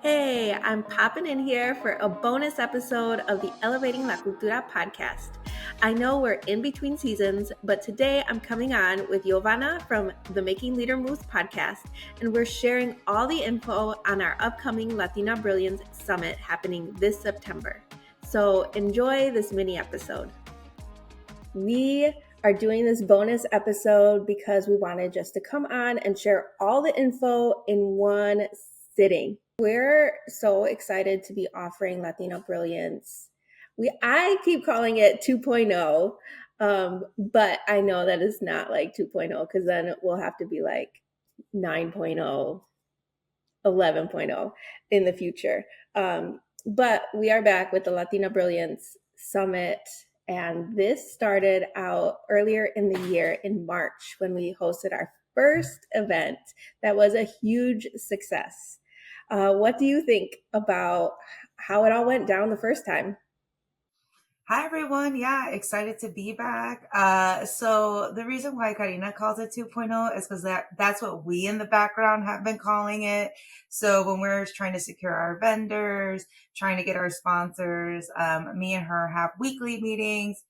Hey, I'm popping in here for a bonus episode of the Elevating la Cultura Podcast. I know we're in between seasons, but today I'm coming on with Yovana from the Making Leader Moves podcast, and we're sharing all the info on our upcoming Latina Brilliance Summit happening this September. So enjoy this mini episode. We are doing this bonus episode because we wanted just to come on and share all the info in one sitting. We're so excited to be offering Latina Brilliance. I keep calling it 2.0, but I know that it's not like 2.0 because then we'll have to be like 9.0, 11.0 in the future. But we are back with the Latina Brilliance Summit. And this started out earlier in the year in March when we hosted our first event that was a huge success. What do you think about how it all went down the first time? Hi, everyone. Yeah, excited to be back. So the reason why Karina calls it 2.0 is because that's what we in the background have been calling it. So when we're trying to secure our vendors, trying to get our sponsors, me and her have weekly meetings.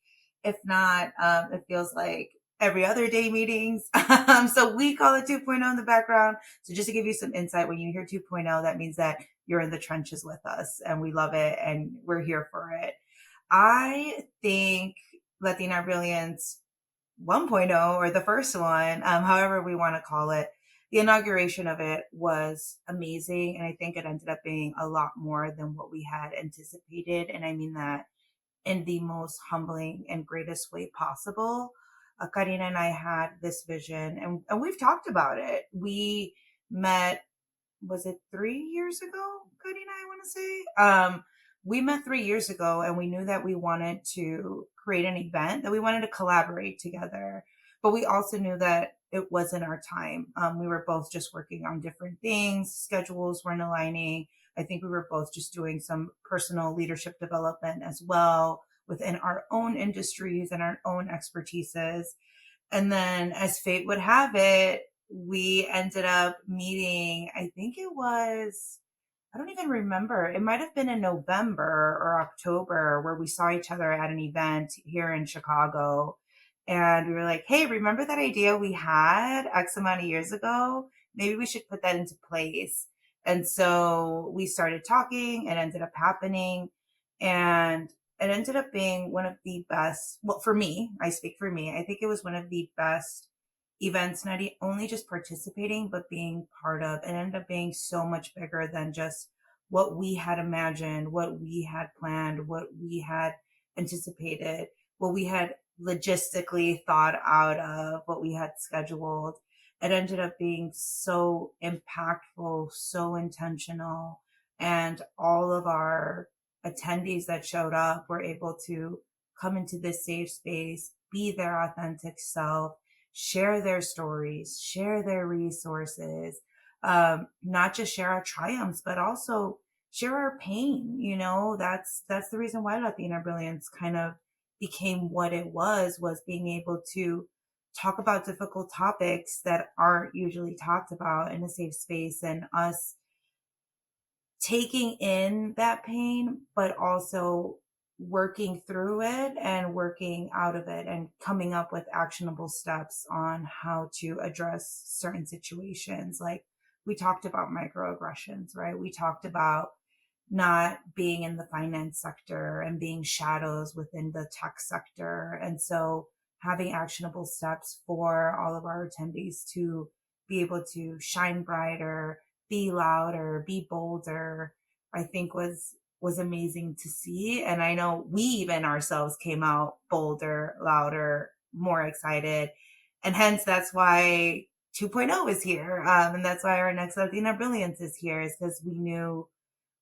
If not, it feels like every other day meetings. So we call it 2.0 in the background. So just to give you some insight, when you hear 2.0, that means that you're in the trenches with us and we love it and we're here for it. I think Latina Brilliance 1.0 or the first one, however we want to call it, the inauguration of it was amazing. And I think it ended up being a lot more than what we had anticipated. And I mean that in the most humbling and greatest way possible. Karina and I had this vision and we've talked about it. We met, was it 3 years ago, Karina, I want to say? We met 3 years ago and we knew that we wanted to create an event, that we wanted to collaborate together. But we also knew that it wasn't our time. We were both just working on different things. Schedules weren't aligning. I think we were both just doing some personal leadership development as well within our own industries and our own expertises. And then as fate would have it, we ended up meeting, I think it was, I don't even remember. It might have been in November or October where we saw each other at an event here in Chicago. And we were like, hey, remember that idea we had X amount of years ago? Maybe we should put that into place. And so we started talking. It ended up happening. And it ended up being one of the best. Well, for me, I speak for me. I think it was one of the best events, not only just participating, but being part of. It ended up being so much bigger than just what we had imagined, what we had planned, what we had anticipated, what we had logistically thought out of, what we had scheduled. It ended up being so impactful, so intentional. And all of our attendees that showed up were able to come into this safe space, be their authentic self, share their stories, share their resources, not just share our triumphs, but also share our pain. You know, that's the reason why Latina Brilliance kind of became what it was being able to talk about difficult topics that aren't usually talked about in a safe space, and us taking in that pain, but also working through it and working out of it and coming up with actionable steps on how to address certain situations. Like we talked about microaggressions, right? We talked about not being in the finance sector and being shadows within the tech sector. And so having actionable steps for all of our attendees to be able to shine brighter, be louder, be bolder, I think was amazing to see. And I know we even ourselves came out bolder, louder, more excited. And hence that's why 2.0 is here. And that's why our next Latina Brilliance is here, is because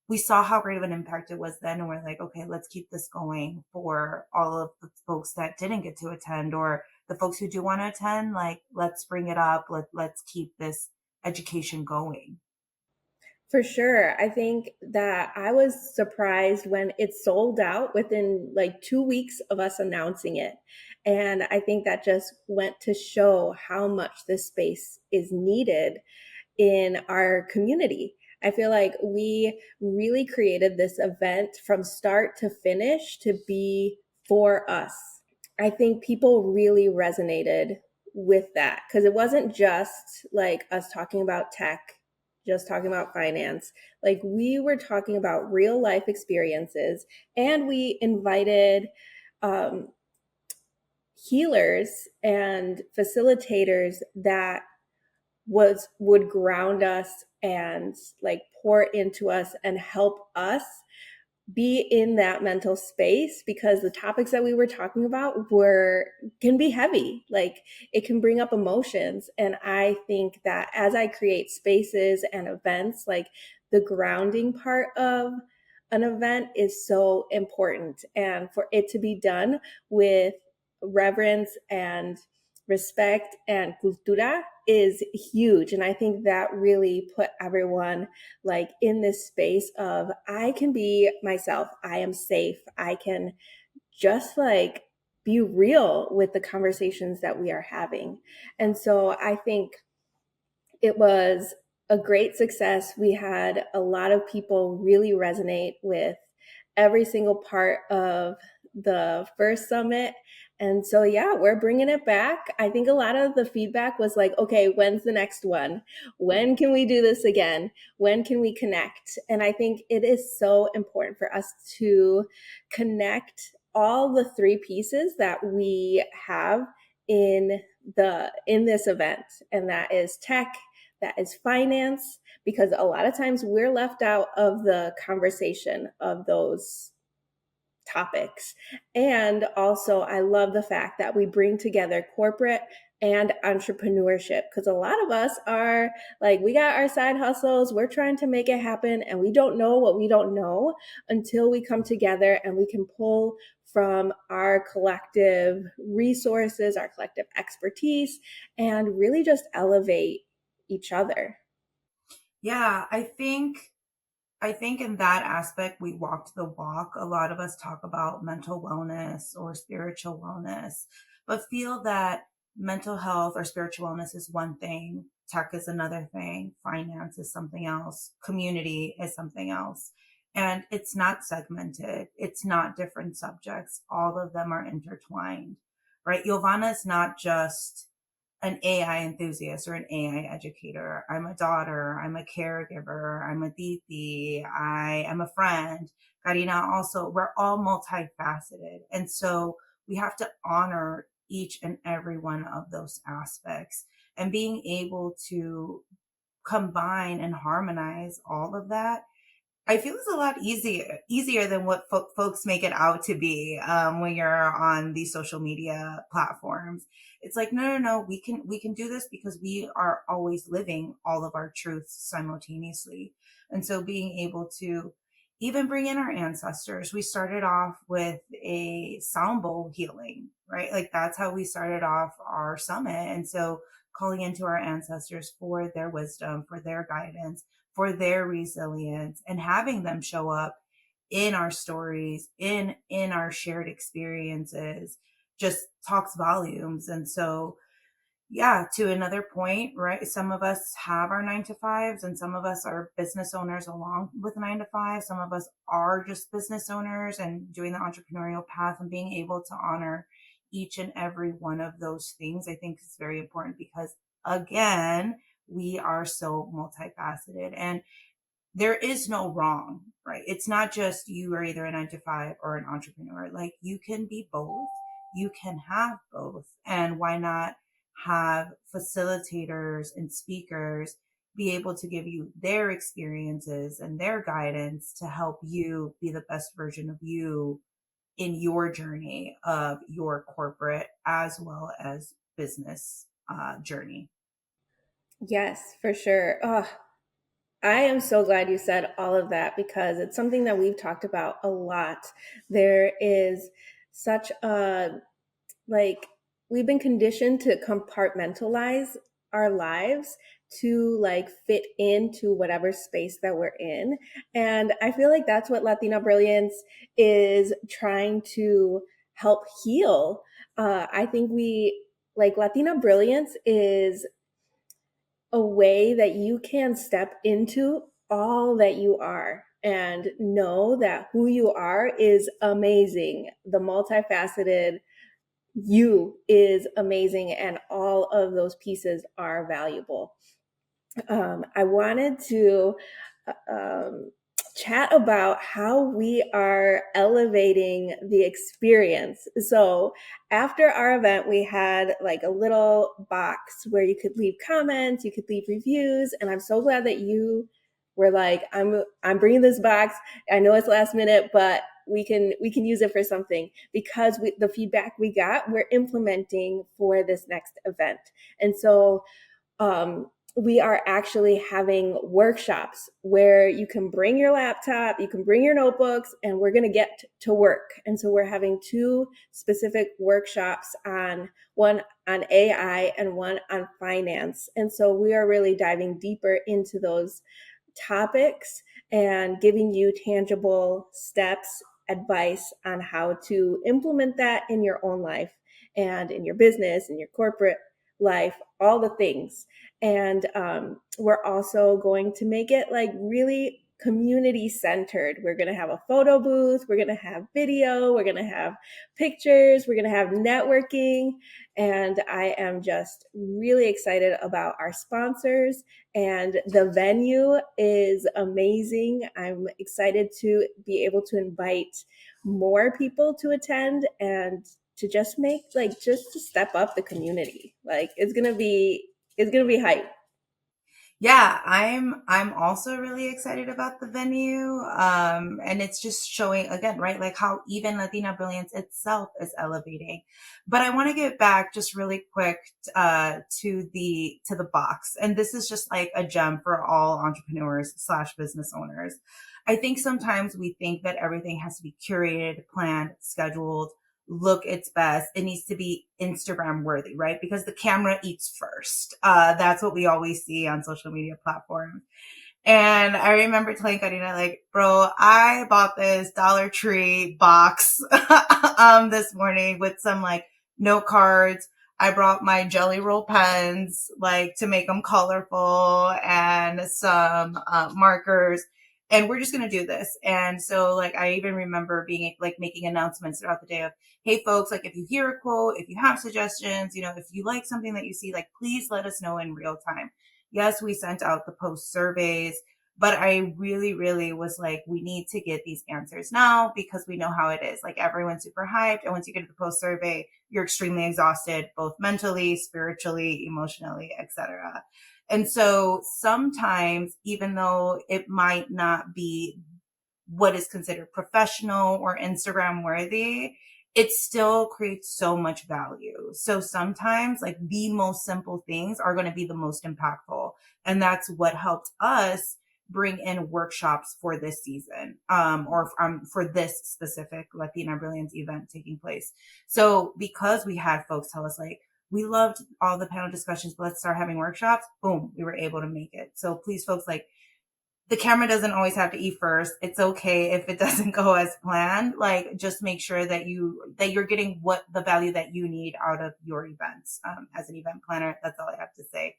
we saw how great of an impact it was then. And we're like, okay, let's keep this going for all of the folks that didn't get to attend, or the folks who do want to attend. Like, let's bring it up. Let's keep this education going. For sure. I think that I was surprised when it sold out within like 2 weeks of us announcing it. And I think that just went to show how much this space is needed in our community. I feel like we really created this event from start to finish to be for us. I think people really resonated with that because it wasn't just like us talking about tech, just talking about finance. Like we were talking about real life experiences, and we invited um, healers and facilitators that would ground us and like pour into us and help us be in that mental space, because the topics that we were talking about were can be heavy. Like it can bring up emotions, and I think that as I create spaces and events, like the grounding part of an event is so important, and for it to be done with reverence and respect and cultura is huge. And I think that really put everyone like in this space of I can be myself, I am safe, I can just like be real with the conversations that we are having. And so I think it was a great success. We had a lot of people really resonate with every single part of the first summit. And so, yeah, we're bringing it back. I think a lot of the feedback was like, okay, when's the next one? When can we do this again? When can we connect? And I think it is so important for us to connect all the three pieces that we have in this event, and that is tech, that is finance, because a lot of times we're left out of the conversation of those topics. And also, I love the fact that we bring together corporate and entrepreneurship, because a lot of us are like, we got our side hustles, we're trying to make it happen, and we don't know what we don't know until we come together and we can pull from our collective resources, our collective expertise, and really just elevate each other. Yeah, I think in that aspect, we walked the walk. A lot of us talk about mental wellness or spiritual wellness, but feel that mental health or spiritual wellness is one thing, tech is another thing, finance is something else, community is something else. And it's not segmented. It's not different subjects. All of them are intertwined, right? Yovana is not just an AI enthusiast or an AI educator. I'm a daughter. I'm a caregiver. I'm a titi. I am a friend. Karina also, we're all multifaceted. And so we have to honor each and every one of those aspects, and being able to combine and harmonize all of that, I feel it's a lot easier than what folks make it out to be when you're on these social media platforms. It's like, no, no, no, we can do this because we are always living all of our truths simultaneously. And so being able to even bring in our ancestors, we started off with a sound bowl healing, right? Like that's how we started off our summit. And so calling into our ancestors for their wisdom, for their guidance, for their resilience, and having them show up in our stories, in our shared experiences, just talks volumes. And so yeah, to another point, right? Some of us have our 9 to 5s, and some of us are business owners along with 9 to 5. Some of us are just business owners and doing the entrepreneurial path, and being able to honor each and every one of those things, I think is very important because again, we are so multifaceted, and there is no wrong, right? It's not just you are either a 9 to 5 or an entrepreneur. Like you can be both. You can have both. And why not have facilitators and speakers be able to give you their experiences and their guidance to help you be the best version of you in your journey of your corporate as well as business journey. Yes, for sure. Oh, I am so glad you said all of that because it's something that we've talked about a lot. There is such a like we've been conditioned to compartmentalize our lives to like fit into whatever space that we're in. And I feel like that's what Latina Brilliance is trying to help heal. I think we like Latina Brilliance is a way that you can step into all that you are and know that who you are is amazing. The multifaceted you is amazing, and all of those pieces are valuable. I wanted to um, chat about how we are elevating the experience. So after our event, we had like a little box where you could leave comments, you could leave reviews, and I'm so glad that you were like, I'm bringing this box. I know it's last minute, but we can use it for something, because the feedback we got, we're implementing for this next event. And so we are actually having workshops where you can bring your laptop, you can bring your notebooks, and we're going to get to work. And so we're having two specific workshops, one on AI and one on finance. And so we are really diving deeper into those topics and giving you tangible steps, advice on how to implement that in your own life and in your business, in your corporate life, all the things. And we're also going to make it like really community centered. We're going to have a photo booth, we're going to have video, we're going to have pictures, we're going to have networking. And I am just really excited about our sponsors, and the venue is amazing. I'm excited to be able to invite more people to attend and to just make just to step up the community. Like it's gonna be hype. Yeah, I'm also really excited about the venue. And it's just showing again, right? Like how even Latina Brilliance itself is elevating. But I want to get back just really quick to the box. And this is just like a gem for all entrepreneurs slash business owners. I think sometimes we think that everything has to be curated, planned, scheduled, look its best. It needs to be Instagram worthy, right? Because the camera eats first. That's what we always see on social media platforms. And I remember telling Karina, like, bro, I bought this Dollar Tree box, this morning with some like note cards. I brought my jelly roll pens, like to make them colorful, and some markers. And we're just going to do this. And so like, I even remember being like making announcements throughout the day of, hey folks, like if you hear a quote, if you have suggestions, if you like something that you see, like please let us know in real time. Yes, we sent out the post surveys, but I really, really was like, we need to get these answers now, because we know how it is. Like everyone's super hyped. And once you get to the post survey, you're extremely exhausted, both mentally, spiritually, emotionally, etc. And so sometimes, even though it might not be what is considered professional or Instagram worthy, it still creates so much value. So sometimes like the most simple things are going to be the most impactful. And that's what helped us bring in workshops for this season, or for this specific Latina Brilliance event taking place. So because we had folks tell us like, we loved all the panel discussions, but let's start having workshops. Boom, we were able to make it. So please folks, like, the camera doesn't always have to eat first. It's okay if it doesn't go as planned. Like just make sure that you're getting what the value that you need out of your events. As an event planner, that's all I have to say.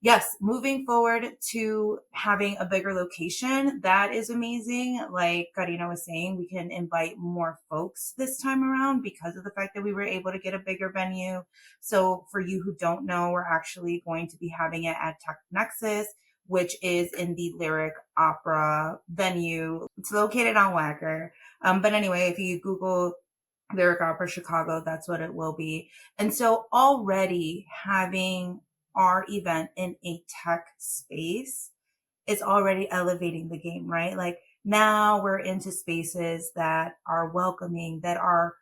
Yes, moving forward to having a bigger location, that is amazing. Like Karina was saying, we can invite more folks this time around because of the fact that we were able to get a bigger venue. So for you who don't know, we're actually going to be having it at Tech Nexus, which is in the Lyric Opera venue. It's located on Wacker. But anyway, if you Google Lyric Opera Chicago, that's what it will be. And so already having our event in a tech space is already elevating the game, right? Like now we're into spaces that are welcoming, that are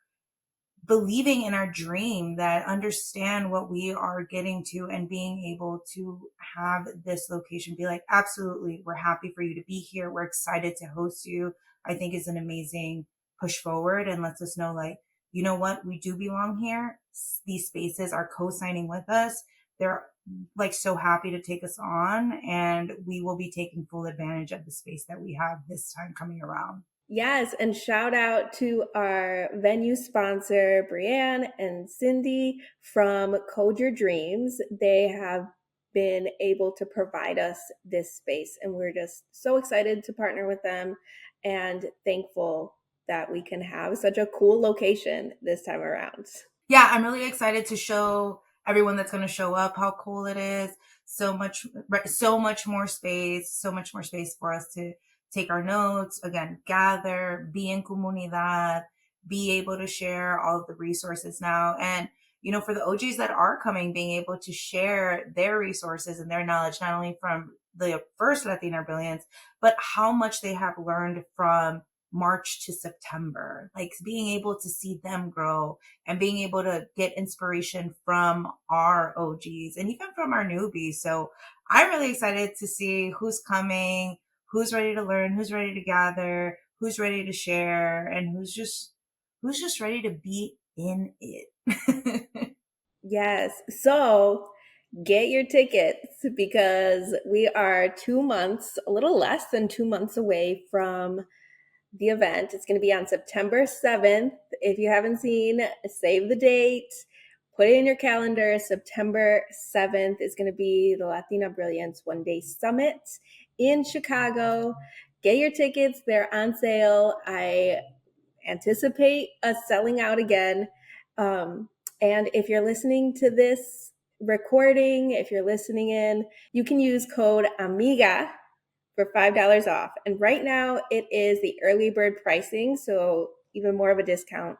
believing in our dream, that understand what we are getting to, and being able to have this location be like, absolutely, we're happy for you to be here. We're excited to host you. I think is an amazing push forward, and lets us know like, you know what, we do belong here. These spaces are co-signing with us. They're like so happy to take us on, and we will be taking full advantage of the space that we have this time coming around. Yes, and shout out to our venue sponsor, Brianne and Cindy from Code Your Dreams. They have been able to provide us this space. And we're just so excited to partner with them and thankful that we can have such a cool location this time around. Yeah, I'm really excited to show everyone that's going to show up how cool it is. So much more space, so much more space for us to take our notes, again, gather, be in comunidad, be able to share all of the resources now. And, for the OGs that are coming, being able to share their resources and their knowledge, not only from the first Latina Brilliance, but how much they have learned from March to September, like being able to see them grow and being able to get inspiration from our OGs and even from our newbies. So I'm really excited to see who's coming, who's ready to learn, who's ready to gather, who's ready to share, and who's just ready to be in it. Yes. So get your tickets because we are 2 months, a little less than 2 months away from the event. It's going to be on September 7th. If you haven't seen, save the date, put it in your calendar. September 7th is going to be the Latina Brilliance One-Day Summit in Chicago. Get your tickets. They're on sale. I anticipate us selling out again. And if you're listening to this recording, if you're listening in, you can use code AMIGA for $5 off. And right now it is the early bird pricing, so even more of a discount.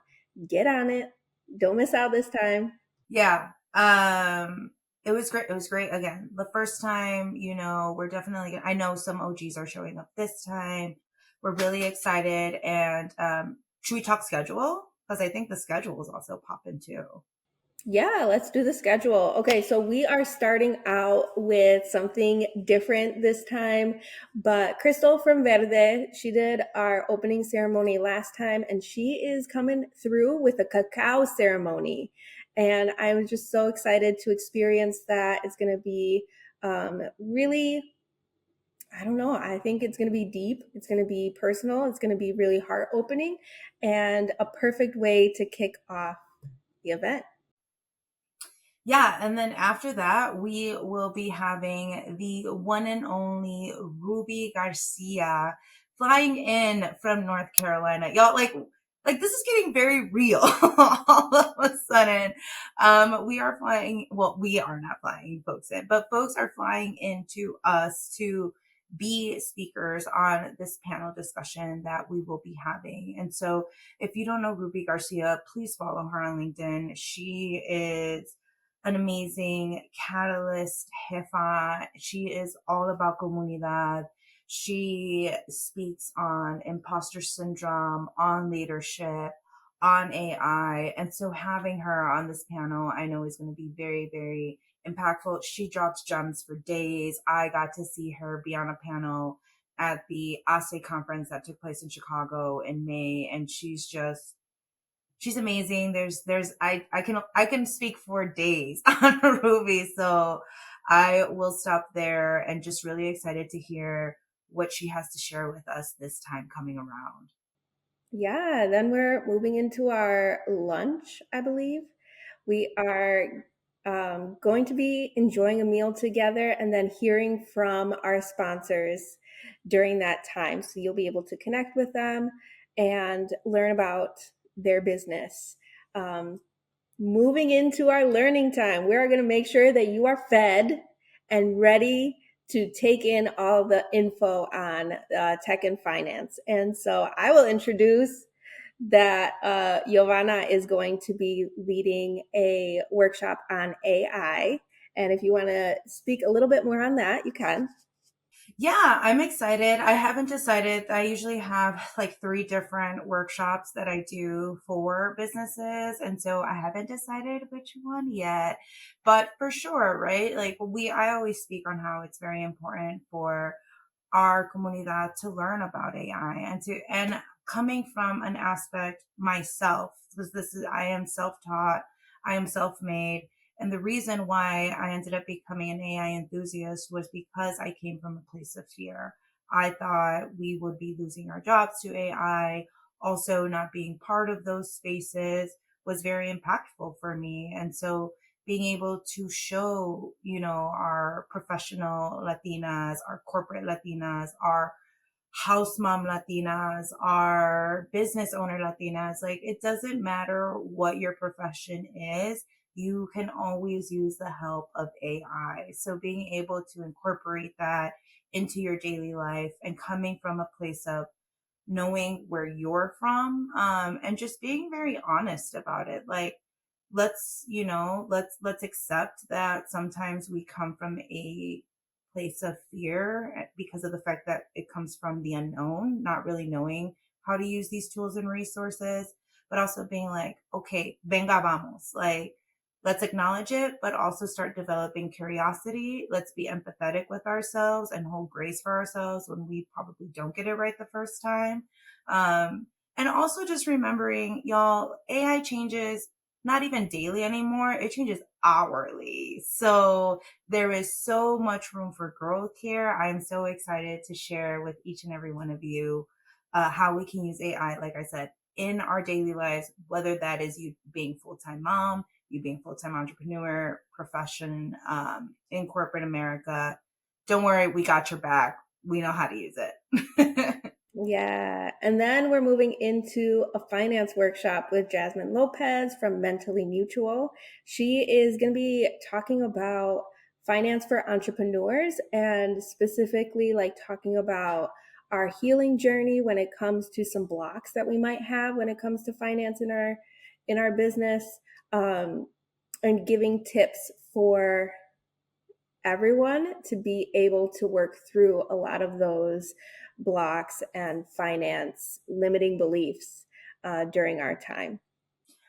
Get on it. Don't miss out this time. Yeah. It was great. It was great. Again, the first time, we're definitely, I know some OGs are showing up this time. We're really excited. And, should we talk schedule? Because I think the schedule is also popping too. Yeah, let's do the schedule. Okay, so we are starting out with something different this time, but Crystal from Verde, she did our opening ceremony last time, and she is coming through with a cacao ceremony. And I'm just so excited to experience that. It's going to be really, I don't know, I think it's going to be deep. It's going to be personal. It's going to be really heart opening and a perfect way to kick off the event. Yeah, and then after that, we will be having the one and only Ruby Garcia flying in from North Carolina. Y'all, like this is getting very real all of a sudden. We are flying, well, we are not flying folks in, but folks are flying into us to be speakers on this panel discussion that we will be having. And so if you don't know Ruby Garcia, please follow her on LinkedIn. She is an amazing catalyst jefa. She is all about comunidad. She speaks on imposter syndrome, on leadership, on AI. And so having her on this panel, I know is going to be very, very impactful. She drops gems for days. I got to see her be on a panel at the ASE conference that took place in Chicago in May. And she's amazing. I can speak for days on Ruby. So I will stop there and just really excited to hear what she has to share with us this time coming around. Yeah, then we're moving into our lunch, I believe. We are going to be enjoying a meal together and then hearing from our sponsors during that time. So you'll be able to connect with them and learn about their business. Moving into our learning time, we are going to make sure that you are fed and ready to take in all the info on tech and finance. And so I will introduce that Yovana is going to be leading a workshop on AI. And if you want to speak a little bit more on that, you can. Yeah, I'm excited. I haven't decided. I usually have like 3 different workshops that I do for businesses. And so I haven't decided which one yet, but for sure, right? I always speak on how it's very important for our comunidad to learn about AI and coming from an aspect myself, because I am self-taught, I am self-made. And the reason why I ended up becoming an AI enthusiast was because I came from a place of fear. I thought we would be losing our jobs to AI. Also, not being part of those spaces was very impactful for me. And so being able to show, our professional Latinas, our corporate Latinas, our house mom Latinas, our business owner Latinas. Like, it doesn't matter what your profession is. You can always use the help of AI. So being able to incorporate that into your daily life and coming from a place of knowing where you're from, and just being very honest about it. Like, let's accept that sometimes we come from a place of fear because of the fact that it comes from the unknown, not really knowing how to use these tools and resources, but also being like, okay, venga vamos, like, let's acknowledge it, but also start developing curiosity. Let's be empathetic with ourselves and hold grace for ourselves when we probably don't get it right the first time. And also just remembering, y'all, AI changes not even daily anymore. It changes hourly. So there is so much room for growth here. I'm so excited to share with each and every one of you how we can use AI, like I said, in our daily lives, whether that is you being full-time mom, you being full-time entrepreneur, profession, in corporate America. Don't worry, we got your back. We know how to use it. Yeah. And then we're moving into a finance workshop with Jasmine Lopez from Mentally Mutual. She is going to be talking about finance for entrepreneurs and specifically like talking about our healing journey when it comes to some blocks that we might have when it comes to finance in our business, and giving tips for everyone to be able to work through a lot of those blocks and finance limiting beliefs during our time.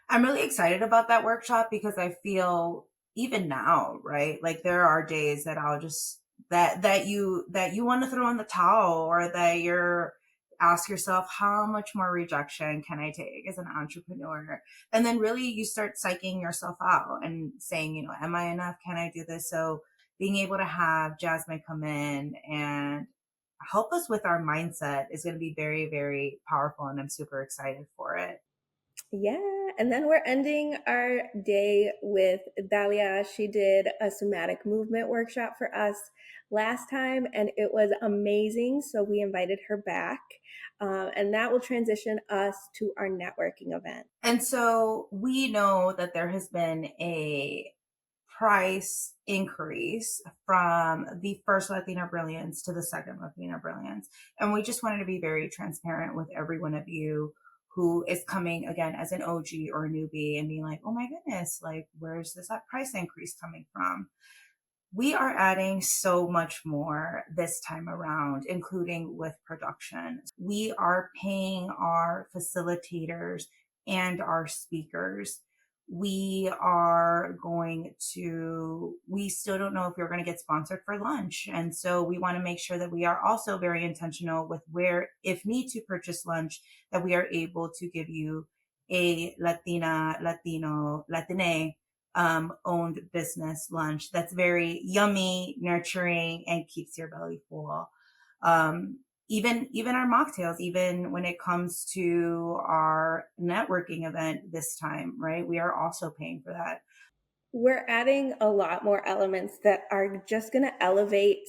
I'm really excited about that workshop because I feel even now, right? Like, there are days that I'll just that you want to throw in the towel, or that you're ask yourself, how much more rejection can I take as an entrepreneur? And then really you start psyching yourself out and saying, am I enough? Can I do this? So being able to have Jasmine come in and help us with our mindset is going to be very, very powerful. And I'm super excited for it. Yeah. And then we're ending our day with Dalia. She did a somatic movement workshop for us last time, and it was amazing. So we invited her back. And that will transition us to our networking event. And so we know that there has been a price increase from the first Latina Brilliance to the second Latina Brilliance. And we just wanted to be very transparent with every one of you who is coming again as an OG or a newbie and being like, oh my goodness, like, where's this price increase coming from? We are adding so much more this time around, including with production. We are paying our facilitators and our speakers. We still don't know if we're going to get sponsored for lunch. And so we want to make sure that we are also very intentional with where, if need to purchase lunch, that we are able to give you a Latine owned business lunch that's very yummy, nurturing, and keeps your belly full. Even our mocktails, even when it comes to our networking event this time, right? We are also paying for that. We're adding a lot more elements that are just going to elevate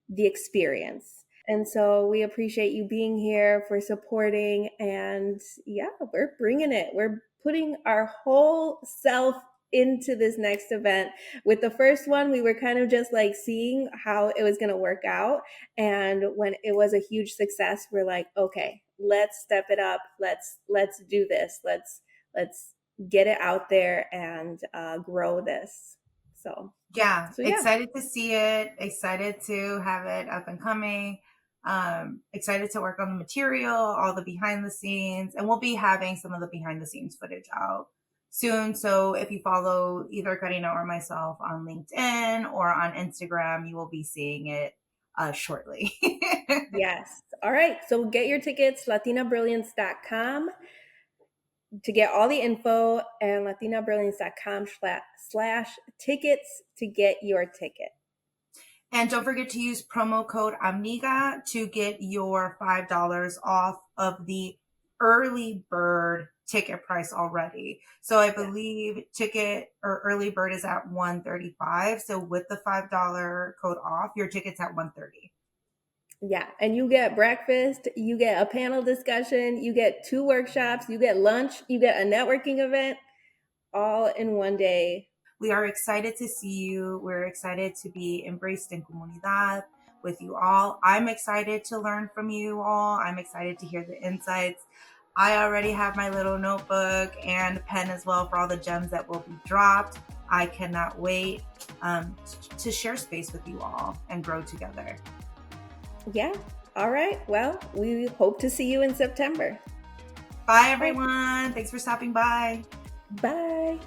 the experience. And so we appreciate you being here, for supporting. And yeah, we're bringing it. We're putting our whole self into this next event. With the first one, we were kind of just like seeing how it was going to work out. And when it was a huge success, we're like, okay, let's step it up. Let's do this. Let's get it out there and grow this. So yeah, yeah. Excited to see it, excited to have it up and coming, excited to work on the material, all the behind the scenes, and we'll be having some of the behind the scenes footage out soon. So if you follow either Karina or myself on LinkedIn or on Instagram, you will be seeing it shortly. Yes. All right. So get your tickets, latinabrilliance.com to get all the info, and latinabrilliance.com/tickets to get your ticket. And don't forget to use promo code AMIGA to get your $5 off of the early bird ticket price already. So I Yeah. believe ticket or early bird is at $135. So with the $5 code off, your ticket's at $130. Yeah. And you get breakfast, you get a panel discussion, you get 2 workshops, you get lunch, you get a networking event all in one day. We are excited to see you. We're excited to be embraced in comunidad with you all. I'm excited to learn from you all. I'm excited to hear the insights. I already have my little notebook and pen as well for all the gems that will be dropped. I cannot wait to share space with you all and grow together. Yeah. All right. Well, we hope to see you in September. Bye, everyone. Thanks for stopping by. Bye.